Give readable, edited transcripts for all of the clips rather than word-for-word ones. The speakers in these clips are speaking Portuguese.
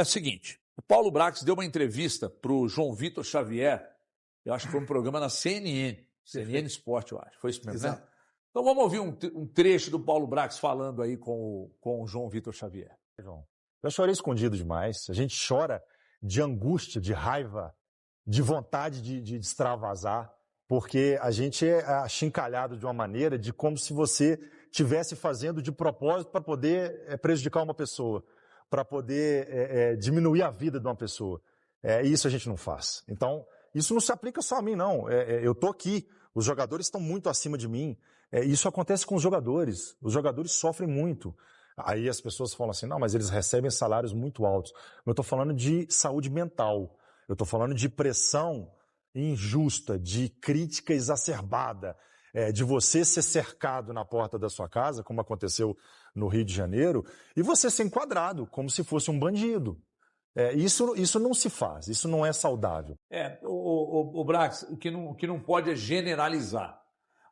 É o seguinte, o Paulo Brax deu uma entrevista para o João Vitor Xavier, eu acho que foi um programa na CNN Sport, eu acho, foi isso mesmo, Exato. né? Então vamos ouvir um trecho do Paulo Brax falando aí com o João Vitor Xavier. João, eu chorei escondido demais, a gente chora de angústia, de raiva, de vontade de extravasar, porque a gente é achincalhado de uma maneira de como se você estivesse fazendo de propósito para poder prejudicar uma pessoa, para poder diminuir a vida de uma pessoa. Isso a gente não faz. Então, isso não se aplica só a mim, não. Eu estou aqui, os jogadores estão muito acima de mim. Isso acontece com os jogadores sofrem muito. Aí as pessoas falam assim, não, mas eles recebem salários muito altos. Eu estou falando de saúde mental, eu estou falando de pressão injusta, de crítica exacerbada, de você ser cercado na porta da sua casa, como aconteceu no Rio de Janeiro, e você ser enquadrado como se fosse um bandido. Isso não se faz, isso não é saudável. O Brax, o que não pode é generalizar.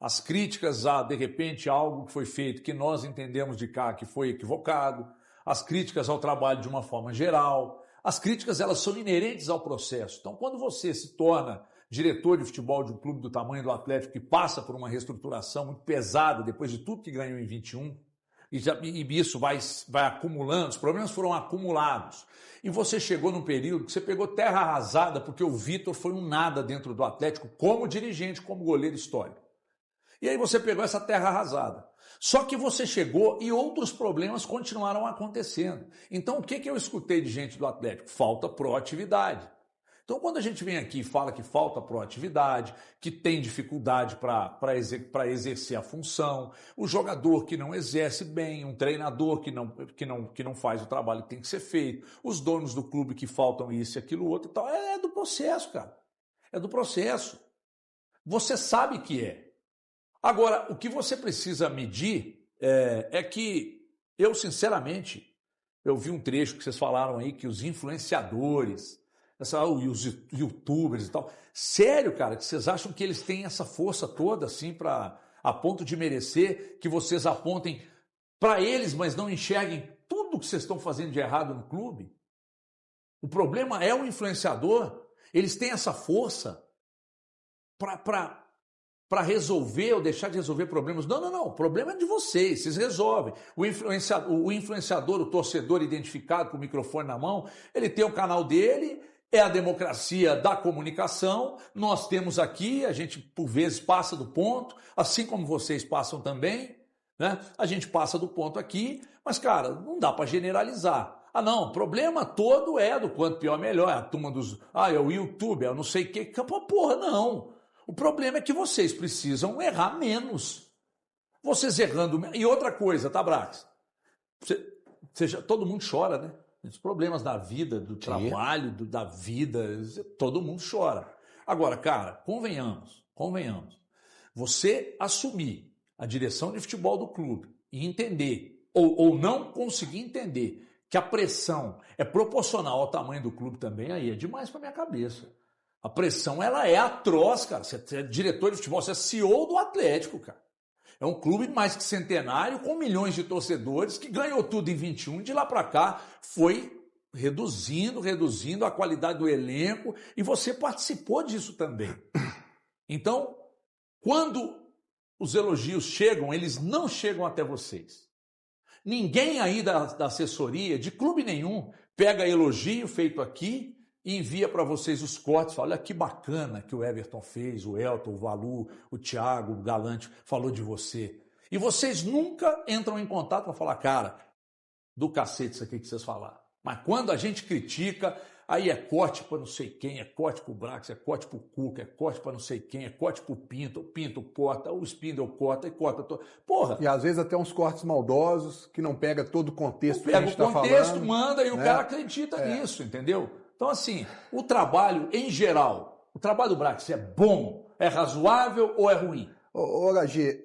As críticas a, de repente, algo que foi feito que nós entendemos de cá que foi equivocado, as críticas ao trabalho de uma forma geral, as críticas elas são inerentes ao processo. Então, quando você se torna diretor de futebol de um clube do tamanho do Atlético que passa por uma reestruturação muito pesada depois de tudo que ganhou em 21, e isso vai acumulando, os problemas foram acumulados. E você chegou num período que você pegou terra arrasada porque o Vitor foi um nada dentro do Atlético como dirigente, como goleiro histórico. E aí você pegou essa terra arrasada. Só que você chegou e outros problemas continuaram acontecendo. Então o que eu escutei de gente do Atlético? Falta proatividade. Então quando a gente vem aqui e fala que falta proatividade, que tem dificuldade para exercer a função, o jogador que não exerce bem, um treinador que não faz o trabalho que tem que ser feito, os donos do clube que faltam isso e aquilo outro e tal, é do processo, cara. É do processo. Você sabe que é. Agora, o que você precisa medir é que eu, sinceramente, eu vi um trecho que vocês falaram aí que os influenciadores, e os youtubers e tal, sério, cara, que vocês acham que eles têm essa força toda assim a ponto de merecer que vocês apontem para eles, mas não enxerguem tudo que vocês estão fazendo de errado no clube? O problema é o influenciador, eles têm essa força para resolver ou deixar de resolver problemas. Não. O problema é de vocês resolvem. O influenciador, o torcedor identificado com o microfone na mão, ele tem o canal dele, é a democracia da comunicação. Nós temos aqui, a gente por vezes passa do ponto, assim como vocês passam também, né? A gente passa do ponto aqui, mas, cara, não dá para generalizar. Não, o problema todo é do quanto pior melhor, é a turma dos... é o YouTube, é o não sei o que, porra, não. O problema é que vocês precisam errar menos. Vocês errando menos. E outra coisa, tá, Brax? Todo mundo chora, né? Os problemas da vida, do trabalho, da vida, todo mundo chora. Agora, cara, convenhamos. Você assumir a direção de futebol do clube e entender, ou não conseguir entender, que a pressão é proporcional ao tamanho do clube também, aí é demais pra minha cabeça. A pressão, ela é atroz, cara. Você é diretor de futebol, você é CEO do Atlético, cara. É um clube mais que centenário, com milhões de torcedores, que ganhou tudo em 21, de lá para cá foi reduzindo a qualidade do elenco, e você participou disso também. Então, quando os elogios chegam, eles não chegam até vocês. Ninguém aí da assessoria, de clube nenhum, pega elogio feito aqui e envia para vocês os cortes, fala, olha que bacana que o Everton fez, o Elton, o Valu, o Thiago, o Galante falou de você. E vocês nunca entram em contato para falar, cara, do cacete isso aqui que vocês falaram. Mas quando a gente critica, aí é corte para não sei quem, é corte para o Brax, é corte para o Cuca, é corte para não sei quem, é corte para o Pinto corta, o Spindle corta e corta. Porra! E às vezes até uns cortes maldosos, que não pega todo o contexto que a gente está falando. Pega o contexto, manda e o cara acredita nisso, entendeu? Então, assim, o trabalho em geral, o trabalho do Brax é bom, é razoável ou é ruim? Ô, HG,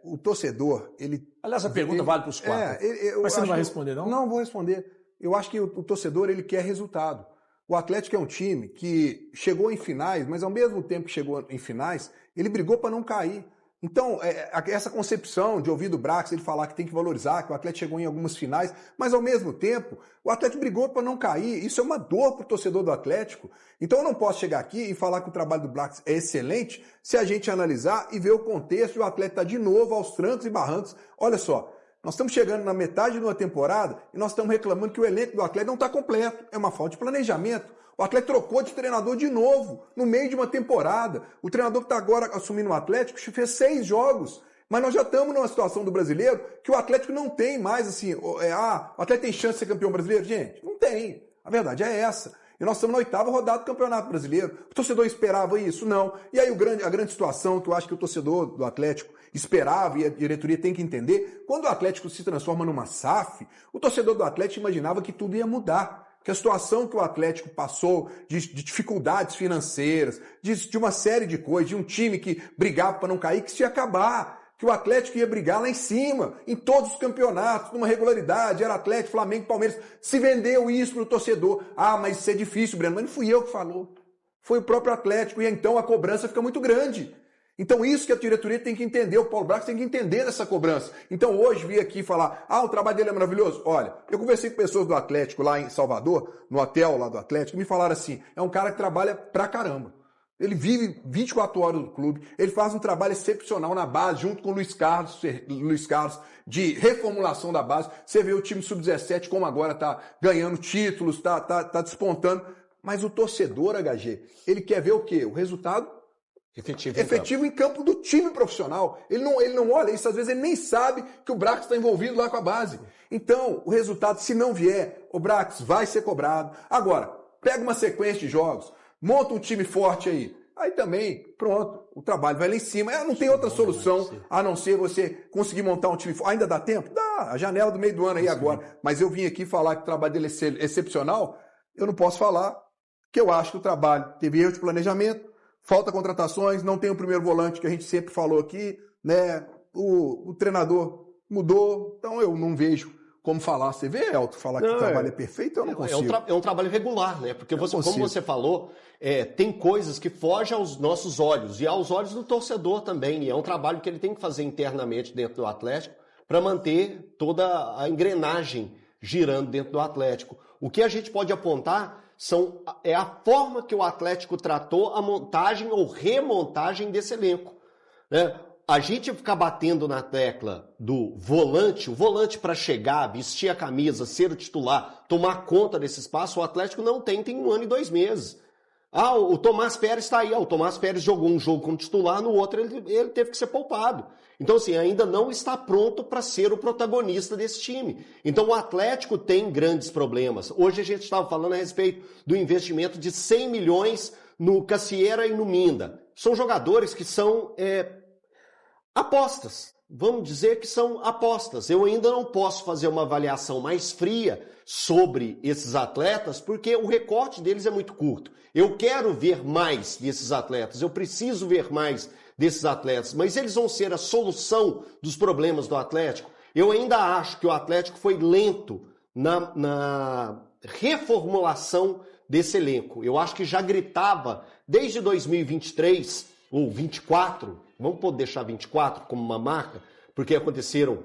o torcedor, ele... Aliás, a pergunta vale para os quatro. Mas você não vai responder, não? Não, vou responder. Eu acho que o torcedor, ele quer resultado. O Atlético é um time que chegou em finais, mas ao mesmo tempo que chegou em finais, ele brigou para não cair. Então, essa concepção de ouvir do Brax, ele falar que tem que valorizar, que o Atlético chegou em algumas finais, mas ao mesmo tempo, o Atlético brigou para não cair. Isso é uma dor para o torcedor do Atlético. Então eu não posso chegar aqui e falar que o trabalho do Brax é excelente se a gente analisar e ver o contexto e o Atlético está de novo aos trancos e barrancos. Olha só, nós estamos chegando na metade de uma temporada e nós estamos reclamando que o elenco do Atlético não está completo. É uma falta de planejamento. O Atlético trocou de treinador de novo, no meio de uma temporada. O treinador que está agora assumindo o Atlético fez 6 jogos. Mas nós já estamos numa situação do brasileiro que o Atlético não tem mais assim, o Atlético tem chance de ser campeão brasileiro? Gente, não tem. A verdade é essa. E nós estamos na 8ª rodada do Campeonato Brasileiro. O torcedor esperava isso? Não. E aí a grande situação que eu acho que o torcedor do Atlético esperava e a diretoria tem que entender, quando o Atlético se transforma numa SAF, o torcedor do Atlético imaginava que tudo ia mudar. Que a situação que o Atlético passou de dificuldades financeiras, de uma série de coisas, de um time que brigava para não cair, que isso ia acabar. Que o Atlético ia brigar lá em cima, em todos os campeonatos, numa regularidade, era Atlético, Flamengo, Palmeiras. Se vendeu isso para o torcedor. Ah, mas isso é difícil, Breno. Mas não fui eu que falou. Foi o próprio Atlético. E então a cobrança fica muito grande. Então isso que a diretoria tem que entender, o Paulo Brax tem que entender essa cobrança. Então hoje vi aqui falar, o trabalho dele é maravilhoso. Olha, eu conversei com pessoas do Atlético lá em Salvador, no hotel lá do Atlético, e me falaram assim, é um cara que trabalha pra caramba. Ele vive 24 horas no clube, ele faz um trabalho excepcional na base, junto com o Luiz Carlos, de reformulação da base. Você vê o time sub-17 como agora tá ganhando títulos, tá despontando. Mas o torcedor, HG, ele quer ver o quê? O resultado efetivo em campo do time profissional. Ele não olha isso, às vezes ele nem sabe que o Brax está envolvido lá com a base. Então, o resultado, se não vier, o Brax vai ser cobrado. Agora, pega uma sequência de jogos, monta um time forte aí. Aí também, pronto, o trabalho vai lá em cima. Não tem outra solução a não ser você conseguir montar um time forte. Ainda dá tempo? Dá, a janela do meio do ano aí agora. Mas eu vim aqui falar que o trabalho dele é excepcional, eu não posso falar que eu acho que o trabalho teve erro de planejamento, falta contratações, não tem o primeiro volante que a gente sempre falou aqui, né? O treinador mudou, então eu não vejo como falar. Você vê, Elton, falar que o trabalho é perfeito? Eu não consigo. É um trabalho regular, né? Porque como você falou, tem coisas que fogem aos nossos olhos e aos olhos do torcedor também. E é um trabalho que ele tem que fazer internamente dentro do Atlético para manter toda a engrenagem girando dentro do Atlético. O que a gente pode apontar é a forma que o Atlético tratou a montagem ou remontagem desse elenco, né? A gente ficar batendo na tecla do volante, o volante para chegar, vestir a camisa, ser o titular, tomar conta desse espaço, o Atlético não tem 1 ano e 2 meses. O Tomás Pérez está aí, o Tomás Pérez jogou um jogo como titular, no outro ele teve que ser poupado. Então, assim, ainda não está pronto para ser o protagonista desse time. Então, o Atlético tem grandes problemas. Hoje a gente estava falando a respeito do investimento de 100 milhões no Cassieira e no Minda. São jogadores que são apostas. Vamos dizer que são apostas. Eu ainda não posso fazer uma avaliação mais fria sobre esses atletas, porque o recorte deles é muito curto. Eu quero ver mais desses atletas, eu preciso ver mais desses atletas, mas eles vão ser a solução dos problemas do Atlético? Eu ainda acho que o Atlético foi lento na reformulação desse elenco. Eu acho que já gritava desde 2023 ou 24, vamos poder deixar 24 como uma marca, porque aconteceram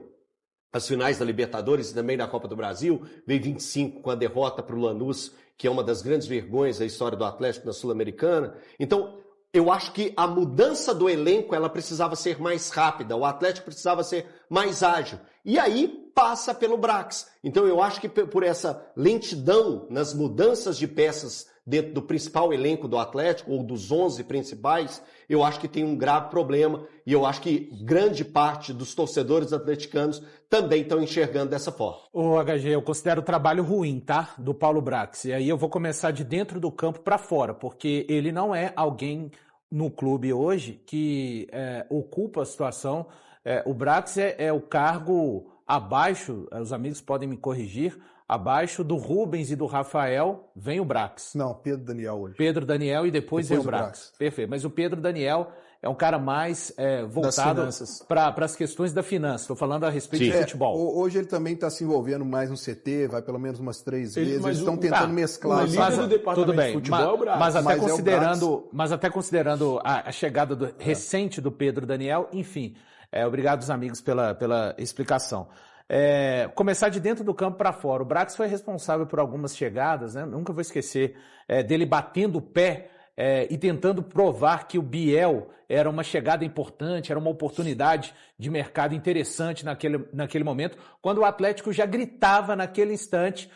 as finais da Libertadores e também da Copa do Brasil, veio 25 com a derrota para o Lanús, que é uma das grandes vergonhas da história do Atlético na Sul-Americana. Então, eu acho que a mudança do elenco ela precisava ser mais rápida, o Atlético precisava ser mais ágil. E aí passa pelo Brax. Então eu acho que por essa lentidão nas mudanças de peças dentro do principal elenco do Atlético, ou dos 11 principais, eu acho que tem um grave problema e eu acho que grande parte dos torcedores atleticanos também estão enxergando dessa forma. Ô HG, eu considero o trabalho ruim, tá? Do Paulo Brax. E aí eu vou começar de dentro do campo para fora, porque ele não é alguém no clube hoje que ocupa a situação. O Brax é o cargo abaixo, os amigos podem me corrigir, Abaixo do Rubens e do Rafael vem o Brax. Não, Pedro Daniel hoje. Pedro Daniel e depois vem o Brax. Perfeito. Mas o Pedro Daniel é um cara mais voltado para as questões da finança. Estou falando a respeito de futebol. Hoje ele também está se envolvendo mais no CT, vai pelo menos umas 3 vezes. Eles estão tentando mesclar. Do departamento tudo bem, de futebol, é o Brax. Mas até considerando a chegada recente do Pedro Daniel, enfim. Obrigado aos amigos pela explicação. Começar de dentro do campo para fora. O Brax foi responsável por algumas chegadas, né? Nunca vou esquecer dele batendo o pé e tentando provar que o Biel era uma chegada importante, era uma oportunidade de mercado interessante naquele momento, quando o Atlético já gritava naquele instante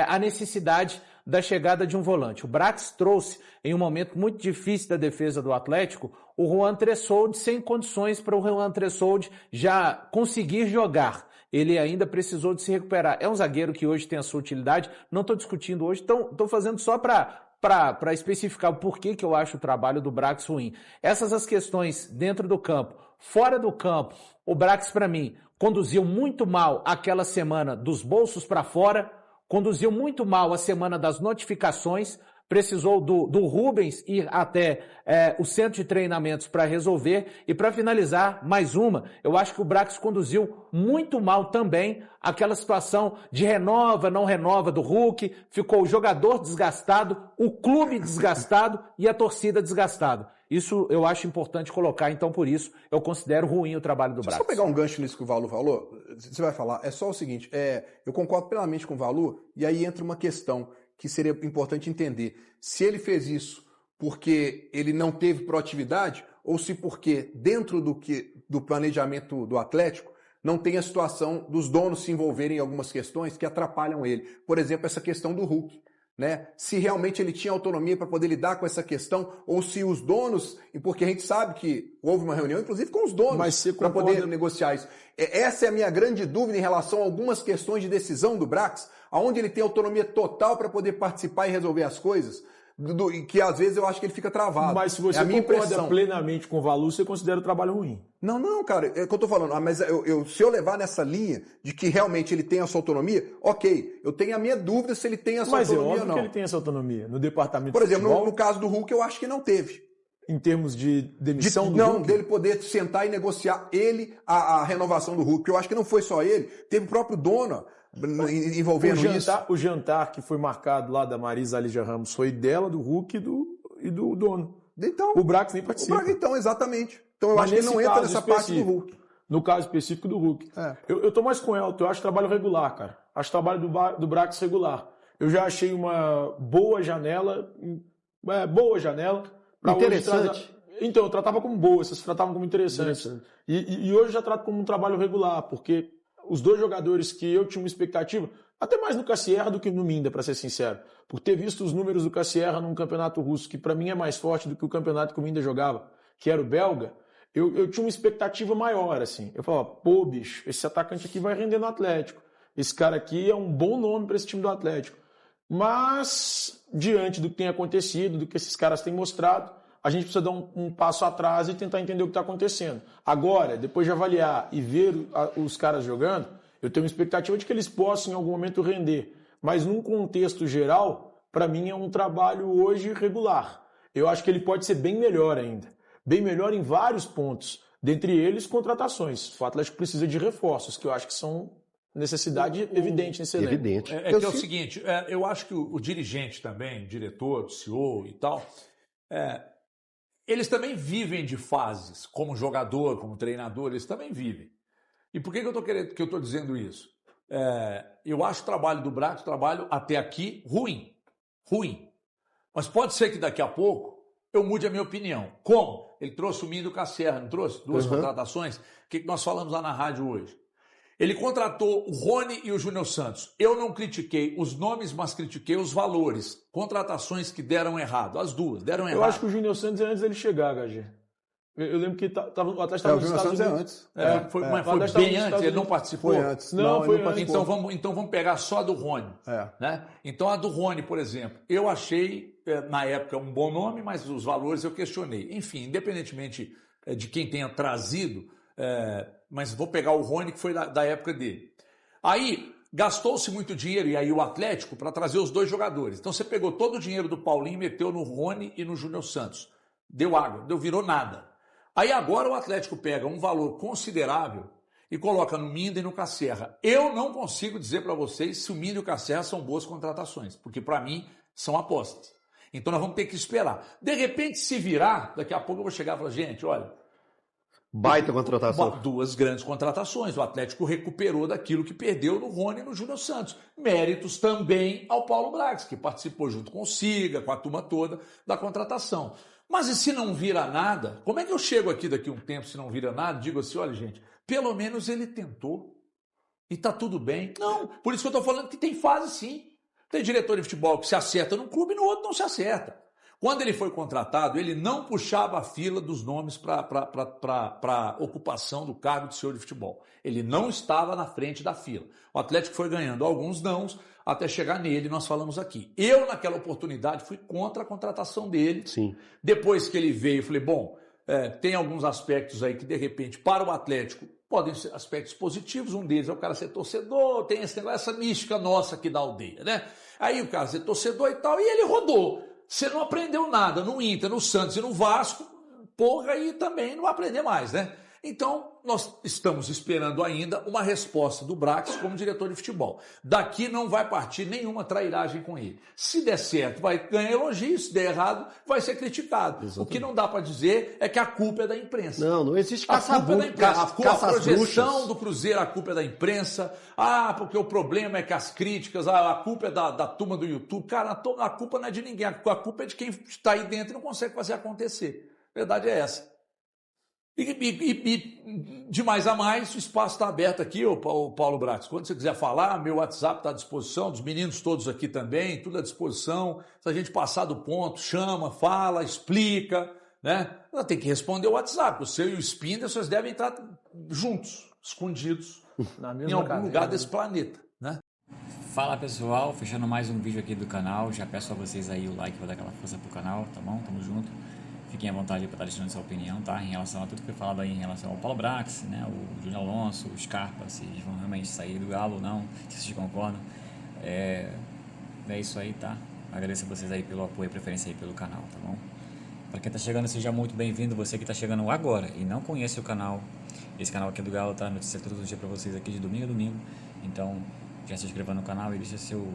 a necessidade da chegada de um volante. O Brax trouxe, em um momento muito difícil da defesa do Atlético, o Juan Tressolde sem condições para o Juan Tressolde já conseguir jogar. Ele ainda precisou de se recuperar. É um zagueiro que hoje tem a sua utilidade. Não estou discutindo hoje, estou fazendo só para especificar o porquê que eu acho o trabalho do Brax ruim. Essas as questões dentro do campo. Fora do campo, o Brax, para mim, conduziu muito mal aquela semana dos bolsos para fora, conduziu muito mal a semana das notificações, precisou do Rubens ir até o centro de treinamentos para resolver. E para finalizar, mais uma, eu acho que o Brax conduziu muito mal também aquela situação de renova, não renova do Hulk, ficou o jogador desgastado, o clube desgastado e a torcida desgastada. Isso eu acho importante colocar, então por isso eu considero ruim o trabalho do Brax. Deixa eu só pegar um gancho nisso que o Valu falou, você vai falar, é só o seguinte, eu concordo plenamente com o Valu, e aí entra uma questão que seria importante entender. Se ele fez isso porque ele não teve proatividade, ou se porque dentro do planejamento do Atlético não tem a situação dos donos se envolverem em algumas questões que atrapalham ele. Por exemplo, essa questão do Hulk. Né? Se realmente ele tinha autonomia para poder lidar com essa questão, ou se os donos, porque a gente sabe que houve uma reunião, inclusive com os donos, para poder negociar isso. Essa é a minha grande dúvida em relação a algumas questões de decisão do Brax, onde ele tem autonomia total para poder participar e resolver as coisas, que às vezes eu acho que ele fica travado. Mas se você concorda plenamente com o Valu, você considera o trabalho ruim? Não, cara, é o que eu tô falando. Mas se eu levar nessa linha de que realmente ele tem a sua autonomia, ok, eu tenho a minha dúvida se ele tem a sua autonomia ou não. Mas é óbvio que ele tem essa autonomia. No departamento Por exemplo, no caso do Hulk, eu acho que não teve. Em termos de demissão do Hulk? Não, dele poder sentar e negociar a renovação do Hulk. Eu acho que não foi só ele, teve o próprio dono envolvendo isso. O jantar que foi marcado lá da Marisa Lígia Ramos foi dela, do Hulk e do dono. Então, o Brax nem participa. Então, exatamente. Então eu acho que ele não entra nessa parte do Hulk. No caso específico do Hulk. Eu tô mais com Elton, eu acho trabalho regular, cara. Acho trabalho do Brax regular. Eu já achei uma boa janela. Interessante. Então, eu tratava como boa, vocês tratavam como interessante. E hoje eu já trato como um trabalho regular, porque os dois jogadores que eu tinha uma expectativa, até mais no Cassierra do que no Minda, para ser sincero, por ter visto os números do Cassierra num campeonato russo, que para mim é mais forte do que o campeonato que o Minda jogava, que era o belga, eu tinha uma expectativa maior, assim. Eu falava, pô, bicho, esse atacante aqui vai render no Atlético. Esse cara aqui é um bom nome para esse time do Atlético. Mas, diante do que tem acontecido, do que esses caras têm mostrado, a gente precisa dar um passo atrás e tentar entender o que está acontecendo. Agora, depois de avaliar e ver os caras jogando, eu tenho uma expectativa de que eles possam em algum momento render. Mas num contexto geral, para mim é um trabalho hoje regular. Eu acho que ele pode ser bem melhor ainda. Bem melhor em vários pontos. Dentre eles, contratações. O Atlético precisa de reforços, que eu acho que são necessidade evidente nesse elenco. Evidente. Que é o seguinte, eu acho que o dirigente também, o diretor, o CEO e tal, eles também vivem de fases, como jogador, como treinador, eles também vivem. E por que eu estou dizendo isso? Eu acho o trabalho do Brax, trabalho até aqui, ruim. Mas pode ser que daqui a pouco eu mude a minha opinião. Como? Ele trouxe o Minda e o Cassierra, não trouxe? Duas contratações. O que nós falamos lá na rádio hoje? Ele contratou o Rony e o Júnior Santos. Eu não critiquei os nomes, mas critiquei os valores. Contratações que deram errado. As duas deram errado. Eu acho que o Júnior Santos é antes dele chegar, HG. Eu lembro que o Atlético estava nos Estados Unidos. Mas foi bem antes, ele não participou? Foi antes. Foi antes. Então vamos pegar só a do Rony. Né? Então a do Rony, por exemplo, eu achei, na época, um bom nome, mas os valores eu questionei. Enfim, independentemente de quem tenha trazido... mas vou pegar o Rony, que foi da época dele. Aí, Gastou-se muito dinheiro, e aí o Atlético, para trazer os 2 jogadores. Então você pegou todo o dinheiro do Paulinho e meteu no Rony e no Júnior Santos. Deu água, virou nada. Aí agora o Atlético pega um valor considerável e coloca no Minda e no Casserra. Eu não consigo dizer para vocês se o Minda e o Casserra são boas contratações, porque para mim são apostas. Então nós vamos ter que esperar. De repente, se virar, daqui a pouco eu vou chegar e falar, gente, olha... Baita contratação. 2 grandes contratações. O Atlético recuperou daquilo que perdeu no Rony e no Júnior Santos. Méritos também ao Paulo Brax, que participou junto com o Siga, com a turma toda da contratação. Mas e se não vira nada? Como é que eu chego aqui daqui a um tempo se não vira nada? Digo assim, olha gente, pelo menos ele tentou. E tá tudo bem. Não, por isso que eu estou falando que tem fase sim. Tem diretor de futebol que se acerta num clube e no outro não se acerta. Quando ele foi contratado, ele não puxava a fila dos nomes para ocupação do cargo de senhor de futebol. Ele não estava na frente da fila. O Atlético foi ganhando alguns nãos até chegar nele, nós falamos aqui. Eu, naquela oportunidade, fui contra a contratação dele. Sim. Depois que ele veio, eu falei, bom, tem alguns aspectos aí que, de repente, para o Atlético, podem ser aspectos positivos. Um deles é o cara ser torcedor, tem essa mística nossa aqui da aldeia, né? Aí o cara ser torcedor e tal, e ele rodou. Você não aprendeu nada no Inter, no Santos e no Vasco, porra, e também não vai aprender mais, né? Então, nós estamos esperando ainda uma resposta do Brax como diretor de futebol. Daqui não vai partir nenhuma trairagem com ele. Se der certo, vai ganhar elogio, se der errado, vai ser criticado. Exatamente. O que não dá para dizer é que a culpa é da imprensa. Não existe A culpa é da imprensa. A projeção bruxas. do Cruzeiro, a culpa é da imprensa. Ah, porque o problema é que as críticas, a culpa é da turma do YouTube. Cara, a culpa não é de ninguém. A culpa é de quem está aí dentro e não consegue fazer acontecer. A verdade é essa. E de mais a mais, o espaço está aberto aqui, o Paulo Brax. Quando você quiser falar, meu WhatsApp está à disposição, dos meninos todos aqui também, tudo à disposição. Se a gente passar do ponto, chama, fala, explica, né? Ela tem que responder o WhatsApp. O seu e o Spinner, vocês devem estar juntos, escondidos, em algum lugar desse planeta, né? Fala pessoal, fechando mais um vídeo aqui do canal. Já peço a vocês aí o like para dar aquela força pro canal, tá bom? Tamo junto. Fiquem à vontade para estar deixando sua opinião, tá? Em relação a tudo que foi falado aí em relação ao Paulo Brax, né? O Júnior Alonso, o Scarpa, se eles vão realmente sair do Galo ou não, se vocês concordam. É isso aí, tá? Agradeço a vocês aí pelo apoio e preferência aí pelo canal, tá bom? Para quem tá chegando, seja muito bem-vindo. Você que tá chegando agora e não conhece o canal, esse canal aqui do Galo tá notícia todos os dias para vocês aqui de domingo a domingo. Então, já se inscreva no canal e deixa seu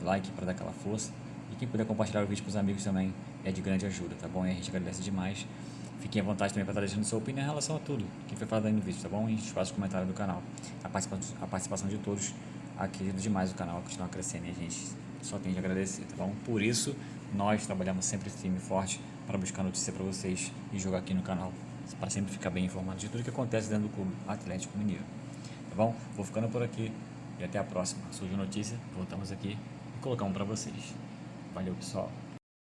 like para dar aquela força. E quem puder compartilhar o vídeo com os amigos também é de grande ajuda, tá bom? E a gente agradece demais. Fiquem à vontade também para estar deixando sua opinião em relação a tudo que foi falado aí no vídeo, tá bom? E espaço de comentário do canal. A participação de todos ajuda demais o canal a continuar crescendo e a gente só tem de agradecer, tá bom? Por isso, nós trabalhamos sempre firme e forte para buscar notícia para vocês e jogar aqui no canal, para sempre ficar bem informado de tudo que acontece dentro do Clube Atlético Mineiro, tá bom? Vou ficando por aqui e até a próxima. Surgiu notícia, voltamos aqui e colocamos para vocês. Valeu, pessoal.